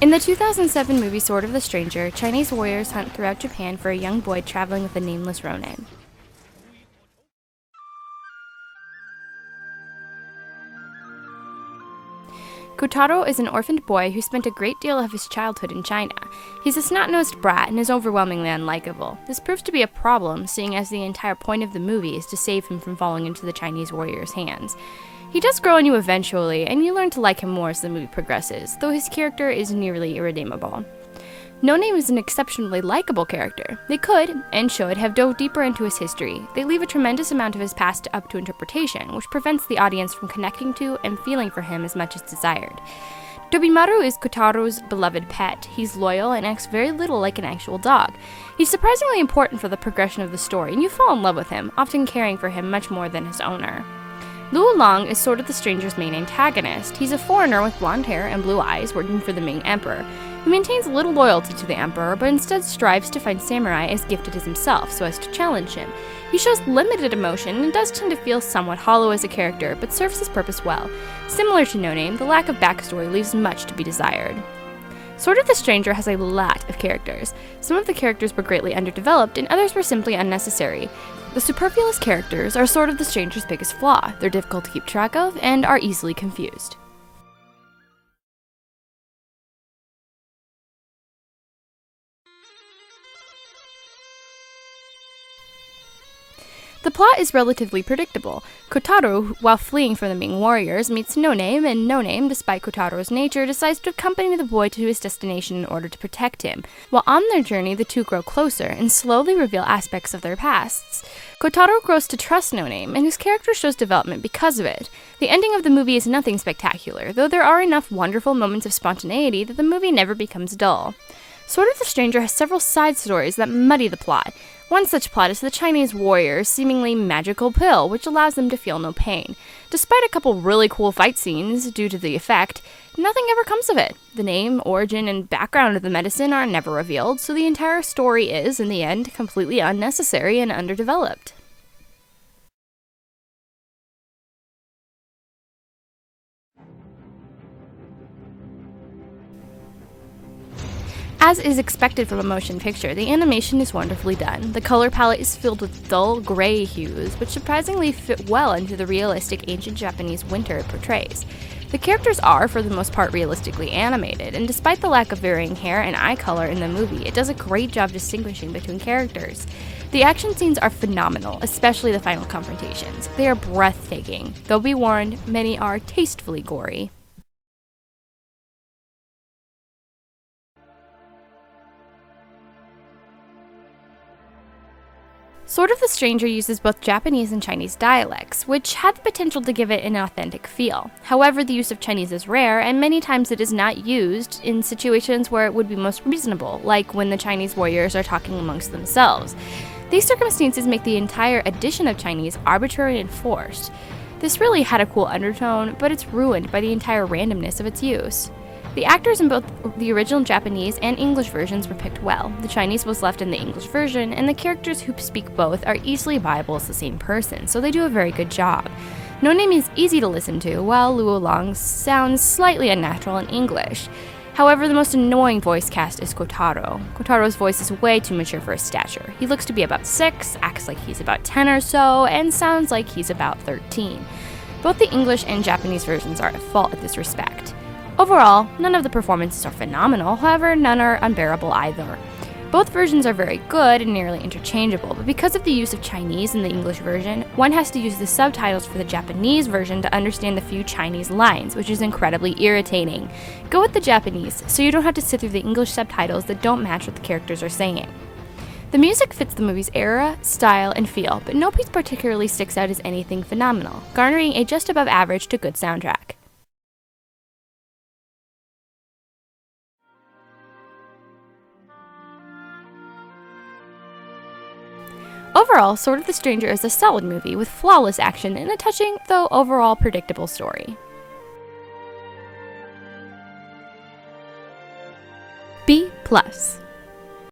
In the 2007 movie Sword of the Stranger, Chinese warriors hunt throughout Japan for a young boy traveling with a nameless ronin. Kotaro is an orphaned boy who spent a great deal of his childhood in China. He's a snot-nosed brat and is overwhelmingly unlikable. This proves to be a problem, seeing as the entire point of the movie is to save him from falling into the Chinese warriors' hands. He does grow on you eventually, and you learn to like him more as the movie progresses, though his character is nearly irredeemable. No Name is an exceptionally likable character. They could, and should, have dove deeper into his history. They leave a tremendous amount of his past up to interpretation, which prevents the audience from connecting to and feeling for him as much as desired. Dobimaru is Kotaro's beloved pet. He's loyal and acts very little like an actual dog. He's surprisingly important for the progression of the story, and you fall in love with him, often caring for him much more than his owner. Luo Long is Sword of the Stranger's main antagonist. He's a foreigner with blonde hair and blue eyes working for the Ming Emperor. He maintains little loyalty to the Emperor, but instead strives to find samurai as gifted as himself so as to challenge him. He shows limited emotion and does tend to feel somewhat hollow as a character, but serves his purpose well. Similar to No Name, the lack of backstory leaves much to be desired. Sword of the Stranger has a lot of characters. Some of the characters were greatly underdeveloped, and others were simply unnecessary. The superfluous characters are Sword of the Stranger's biggest flaw. They're difficult to keep track of and are easily confused. The plot is relatively predictable. Kotaro, while fleeing from the Ming warriors, meets No Name, and No Name, despite Kotaro's nature, decides to accompany the boy to his destination in order to protect him. While on their journey, the two grow closer and slowly reveal aspects of their pasts. Kotaro grows to trust No Name, and his character shows development because of it. The ending of the movie is nothing spectacular, though there are enough wonderful moments of spontaneity that the movie never becomes dull. Sword of the Stranger has several side stories that muddy the plot. One such plot is the Chinese warrior's seemingly magical pill, which allows them to feel no pain. Despite a couple really cool fight scenes due to the effect, nothing ever comes of it. The name, origin, and background of the medicine are never revealed, so the entire story is, in the end, completely unnecessary and underdeveloped. As is expected from a motion picture, the animation is wonderfully done. The color palette is filled with dull gray hues, which surprisingly fit well into the realistic ancient Japanese winter it portrays. The characters are, for the most part, realistically animated, and despite the lack of varying hair and eye color in the movie, it does a great job distinguishing between characters. The action scenes are phenomenal, especially the final confrontations. They are breathtaking, though be warned, many are tastefully gory. Sword of the Stranger uses both Japanese and Chinese dialects, which had the potential to give it an authentic feel. However, the use of Chinese is rare, and many times it is not used in situations where it would be most reasonable, like when the Chinese warriors are talking amongst themselves. These circumstances make the entire addition of Chinese arbitrary and forced. This really had a cool undertone, but it's ruined by the entire randomness of its use. The actors in both the original Japanese and English versions were picked well. The Chinese was left in the English version, and the characters who speak both are easily viable as the same person, so they do a very good job. No Name is easy to listen to, while Luo Long sounds slightly unnatural in English. However, the most annoying voice cast is Kotaro. Kotaro's voice is way too mature for his stature. He looks to be about 6, acts like he's about 10 or so, and sounds like he's about 13. Both the English and Japanese versions are at fault at this respect. Overall, none of the performances are phenomenal, however, none are unbearable either. Both versions are very good and nearly interchangeable, but because of the use of Chinese in the English version, one has to use the subtitles for the Japanese version to understand the few Chinese lines, which is incredibly irritating. Go with the Japanese, so you don't have to sit through the English subtitles that don't match what the characters are saying. The music fits the movie's era, style, and feel, but no piece particularly sticks out as anything phenomenal, garnering a just above average to good soundtrack. Overall, Sword of the Stranger is a solid movie with flawless action and a touching, though overall predictable story. B+.